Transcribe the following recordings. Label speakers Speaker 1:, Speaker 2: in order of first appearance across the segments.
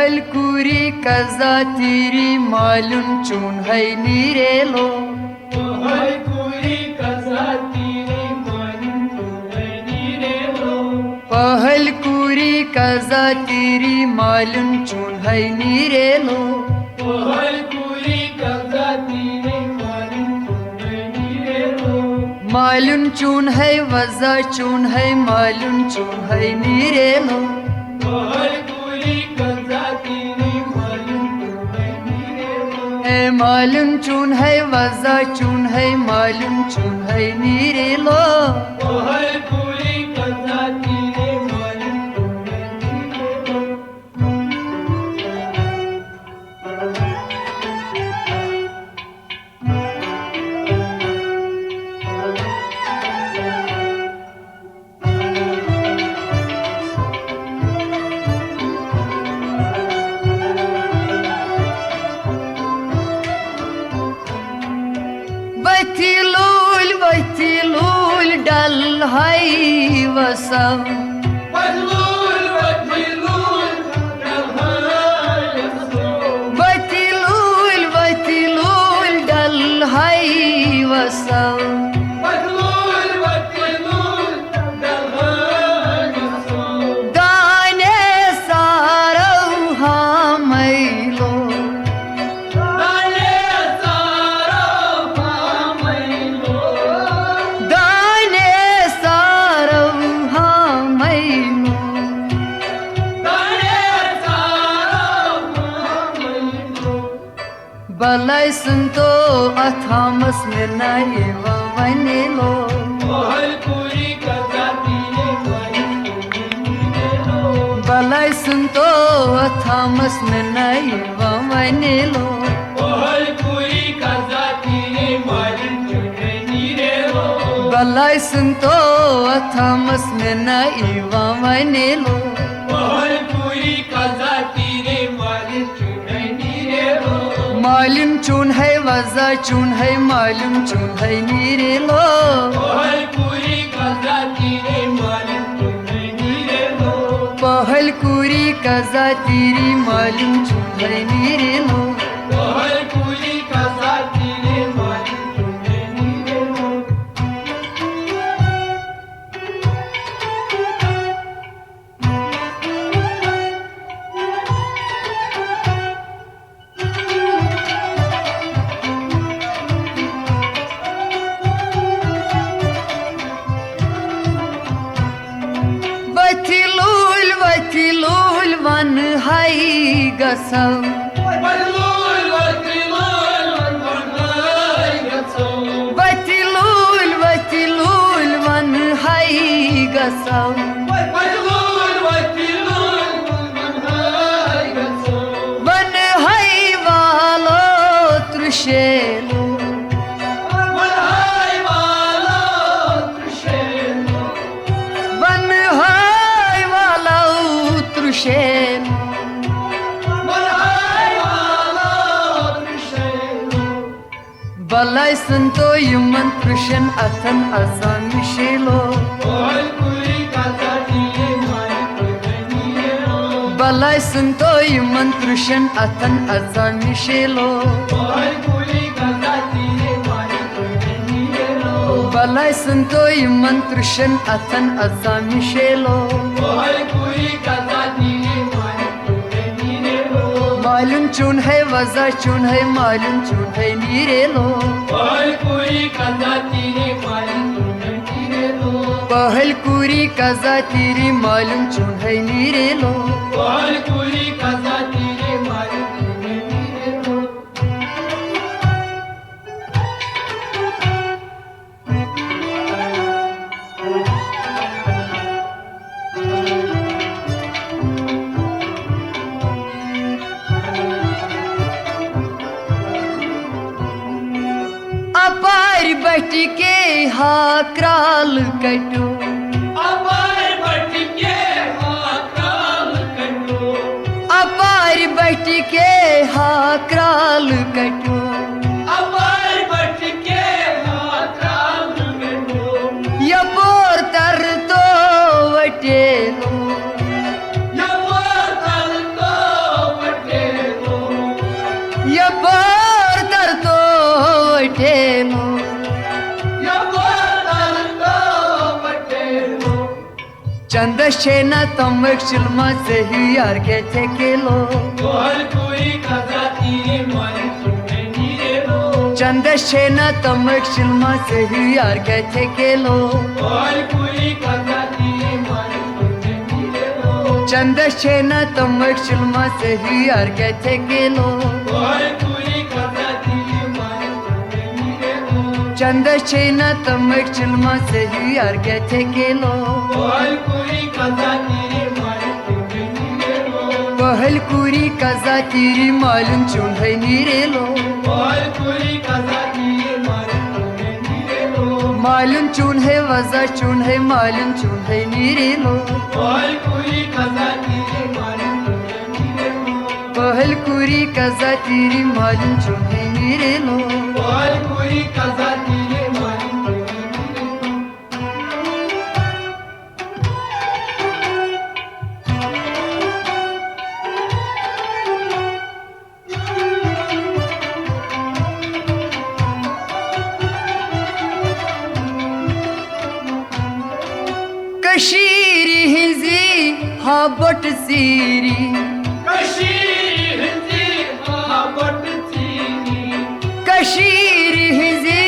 Speaker 1: पहल कुरी कजा तेरी मालूम चून है नीरेलो
Speaker 2: पहल कुरी कजा तेरी मालूम चून है नीरेलो
Speaker 1: पहल कुरी कजा तेरी मालूम चून है नीरेलो
Speaker 2: पहल कुरी कजा तेरी मालूम चून है नीरेलो
Speaker 1: मालूम चून है वजा चून है मालूम चून है नीरेलो
Speaker 2: पहल कुरी कजा तेरी मालूम चून है नीरेलो
Speaker 1: मालूम चून है वजा चून है मालूम चून है नीरेलो
Speaker 2: पहल कुरी कजा तेरी मालूम चून है नीरेलो
Speaker 1: वतीलूल डल है वसव वतीलूल डल है वसव दाने सारो हमैलो दाने सारो हमैलो बलै सुनतो अथामस में नहीं वने लो बलै सुनतो अथामस में नहीं वने लो बलै सुनतो अथामस में नहीं वने लो मालूम चून है वजा चून है मालूम चून है नीरेलो पहल कुरी कजा तेरी मालूम चून है नीरेलो वतीलूल वन है गसव वतीलूल वन है गसव वन है वालो त्रुशेलो वन है वालो त्रुशेलो बलै सुनतो यमन त्रुशन अथन अजामिशेलो बलै सुनतो यमन त्रुशन अथन अजामिशेलो बलै सुनतो यमन त्रुशन अथन अजामिशेलो मालूम चून है वजा चून है मालूम चून है नीरेलो पहल कुरी कजा तेरी मालूम चून है नीरेलो अपार बट के हा क्राल कटो अपार बट के हा क्राल कटो यपोर तर तो वटेलो चंदस छे न तमक चिलमा से ही यार के थे केलो
Speaker 2: कोहल पूरी कजा तेरे मालिम चुने नीरे लो
Speaker 1: चंदस छे न तमक चिलमा से ही यार के थे केलो
Speaker 2: कोहल पूरी कजा तेरे मालिम चुने नीरे लो
Speaker 1: चंदस छे न तमक चिलमा से ही यार के थे केलो
Speaker 2: कोहल पूरी कजा तेरे मालिम चुने नीरे लो
Speaker 1: चंदस छे न तमक चिलमा से ही यार के थे केलो
Speaker 2: कोहल पूरी कजा तेरे मालिम चुने नीरे लो
Speaker 1: पहल कुरी कजा तेरी मालूम चुन है नीरे लो
Speaker 2: कोहल पूरी कजा तेरे मालिम चुने नीरे लो
Speaker 1: मालूम चुन है वजा चुन है मालूम चुन है नीरे लो
Speaker 2: कोहल पूरी कजा तेरे मालिम चुने नीरे लो
Speaker 1: पहल कुरी कजा तेरी मालूम चुन है नीरे लो
Speaker 2: कोहल पूरी कजा तेरे मालिम चुने नीरे लो
Speaker 1: कशीरी हिंजी हाँ बट सीरी
Speaker 2: कशीर हिंदी हाबट चीनी
Speaker 1: कशीरी हिंजी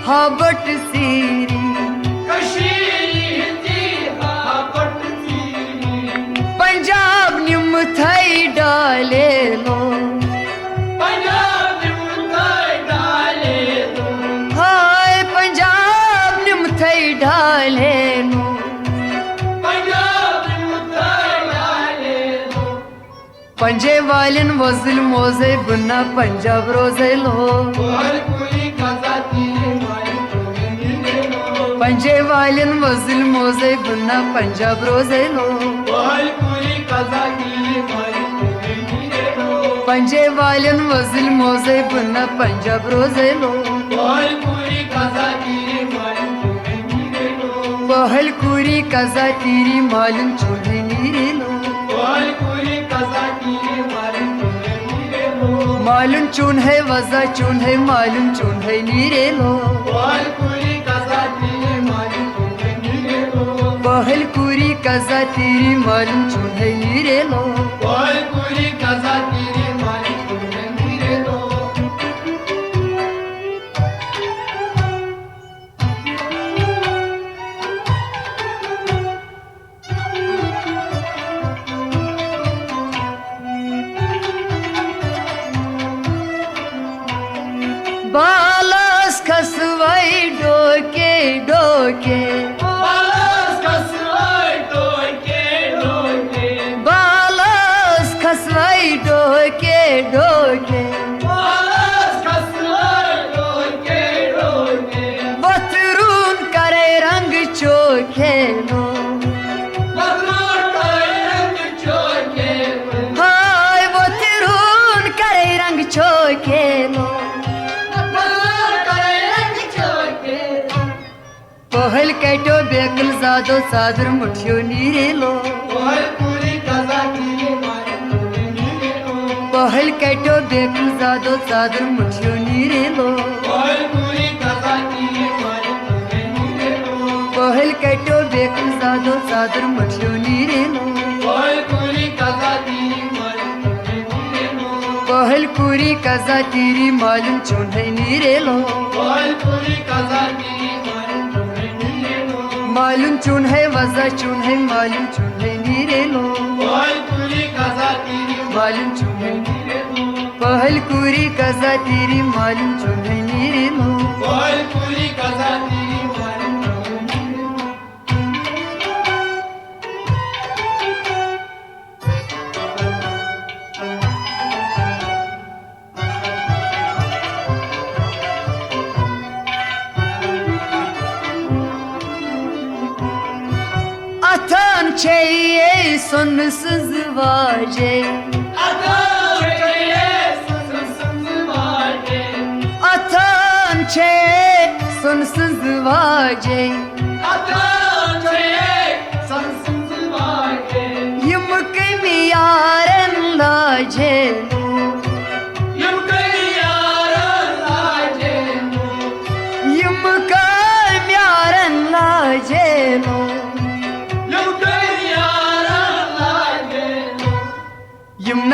Speaker 1: हाँ बट सीरी
Speaker 2: कशीर हिंदी हाबट चीनी
Speaker 1: पंजाब निम थई डाले लो
Speaker 2: पंजाब मुद्दाई डाले दो
Speaker 1: हाय पंजाब निम थई डाले लो
Speaker 2: पंजाब मुद्दाई डाले दो
Speaker 1: पंजे वालन वजल मोजे बुना पंजाब रोजे लो
Speaker 2: कोहल पूरी कजा तेरे मालिम चुने नीरे लो
Speaker 1: पंजे वालन वजल मोजे बुना पंजाब रोजे लो
Speaker 2: कोहल पूरी कजा तेरे मालिम चुने नीरे लो
Speaker 1: पंजे वालन वजल मोजे बुना पंजाब रोजे लो
Speaker 2: कोहल पूरी कजा तेरे मालिम चुने नीरे लो
Speaker 1: पहल कुरी कजा तेरी मालूम चुने नीरे लो
Speaker 2: कोहल पूरी कजा तेरे मालिम चुने नीरे लो
Speaker 1: मालूम चुन है वजा चुन है मालूम चुन है नीरे लो
Speaker 2: कोहल पूरी कजा तेरे मालिम चुने नीरे लो
Speaker 1: पहल कुरी कजा तेरी मालूम चुन है नीरे लो
Speaker 2: कोहल पूरी कजा तेरे मालिम चुने नीरे लो
Speaker 1: बालस खसवाई डोके डोके
Speaker 2: बालस कसवाई डोके डोके
Speaker 1: बालस खसवाई डोके डोके
Speaker 2: बालस कसवाई डोके डोके
Speaker 1: बतरून करे रंग चोखे लो
Speaker 2: बदलूर करे रंग चोके
Speaker 1: हाय बतरून करे रंग चोखे लो
Speaker 2: बदलूर करे रंग चोके
Speaker 1: पहल कैटो बेकल जादो सादर मुठियो नीरे लो
Speaker 2: कोहल पूरी कजा तेरे मालिम चुने नीरे लो
Speaker 1: पहल कैटो बेकल जादो सादर मुठियो नीरे लो
Speaker 2: कोहल पूरी कजा तेरे मालिम चुने नीरे लो
Speaker 1: पहल कैटो बेकल जादो सादर मुठियो नीरे लो
Speaker 2: कोहल पूरी कजा तेरे मालिम चुने नीरे लो
Speaker 1: पहल कुरी कजा तेरी मालूम चुन है नीरे लो
Speaker 2: कोहल पूरी कजा तेरे मालिम चुने नीरे लो
Speaker 1: मालूम चुन है वजा चुन है मालूम चुन है नीरे लो
Speaker 2: कोहल पूरी कजा तेरे
Speaker 1: मालूम चुन है
Speaker 2: नीरे लो
Speaker 1: पहल कुरी कजा तेरी मालूम चुन है नीरे लो
Speaker 2: कोहल पूरी कजा तेरे मालिम चुने नीरे लो
Speaker 1: Atan çeye sonsuz vaje
Speaker 2: Atan çeye sonsuz vaje
Speaker 1: Atan çeye sonsuz vaje
Speaker 2: Atan çeye sonsuz vaje
Speaker 1: Yımkı mi yaren lace
Speaker 2: Yumkı yaran laje
Speaker 1: Yımkı mi yaren lace
Speaker 2: Yumkı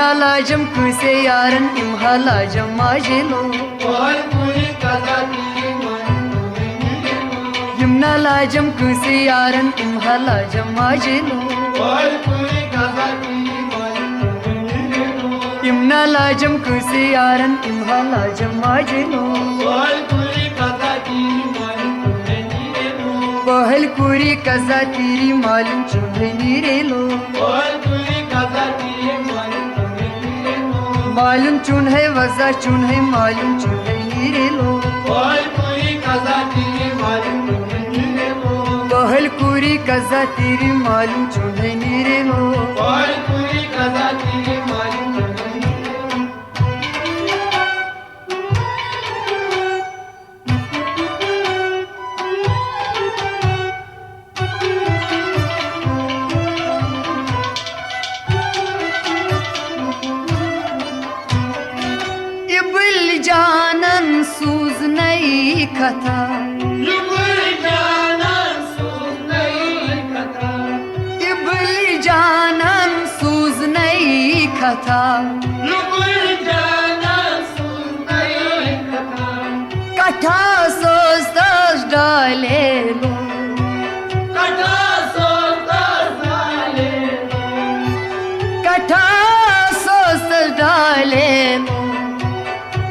Speaker 1: Yamuna लाजम कुसे यारन इम्हा लाजम माजिलो
Speaker 2: कोहलपुरी कजा तेरे मालिम तुम्हें मिले लो
Speaker 1: यमुना लाजम कुसे यारन इम्हा लाजम माजिलो
Speaker 2: कोहलपुरी कजा तेरे मालिम तुम्हें मिले लो
Speaker 1: यमुना लाजम कुसे यारन इम्हा लाजम माजिलो
Speaker 2: कोहलपुरी कजा तेरे मालिम तुम्हें मिले लो
Speaker 1: कोहलपुरी कजा तेरी मालूम चूल्हे नीरे लो
Speaker 2: कोहलपुरी कजा तेरे मालिम तुम्हें मिले लो
Speaker 1: मालूम चून है वजा चून है मालूम चूल्हे नीरे लो
Speaker 2: कोहलपुरी कजा तेरे मालिम तुम्हें मिले लो
Speaker 1: कोहलपुरी कजा तेरी मालूम चूल्हे नीरे लो
Speaker 2: कोहलपुरी कजा तेरे मालिम तुम्हें मिले लो
Speaker 1: इबल जानन सूज नई कथा
Speaker 2: युगल जानन सूझ नहीं कथा
Speaker 1: इबल जानन सूज नई कथा
Speaker 2: युगल जानन सूझ नहीं कथा
Speaker 1: कथा सोच डाले लो
Speaker 2: कथा सोता साले
Speaker 1: कथा सोच डाले लो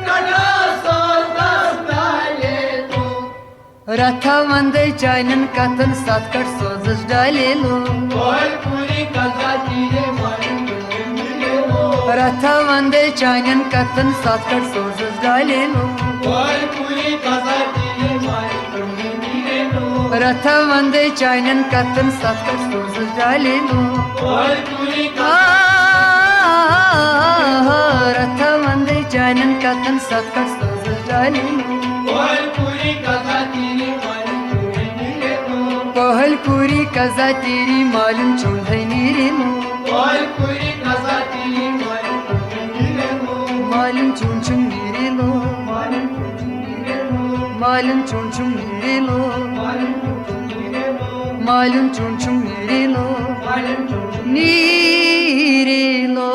Speaker 2: कथा सोता साले तो
Speaker 1: रथा वंदे चाइनन कथन सातकट सोजस डाले लो
Speaker 2: कोहलपुरी कजा तेरे मालिम तुम्हें मिले लो
Speaker 1: रथा वंदे चाइनन कथन सातकट सोजस डाले लो
Speaker 2: कोहलपुरी कजा तेरे मालिम तुम्हें मिले लो
Speaker 1: रथा वंदे चाइनन कथन सातकट सोजस डाले लो
Speaker 2: कोहलपुरी
Speaker 1: रथा वंदे चाइनन कथन सातकट सोजस डाले लो
Speaker 2: कोहलपुरी कजा तेरे मालिम तुम्हें मिले लो
Speaker 1: कोहलपुरी कजा तेरी मालूम चूल्हे नीरे लो
Speaker 2: कोहलपुरी कजा तेरे मालिम तुम्हें मिले लो
Speaker 1: मालूम चून चून नीरे लो
Speaker 2: मालिम तुम्हें मिले लो
Speaker 1: मालूम चून चून नीरे लो
Speaker 2: मालिम तुम्हें मिले लो
Speaker 1: मालूम चून चून नीरे लो
Speaker 2: मालिम तुम्हें
Speaker 1: नीरे लो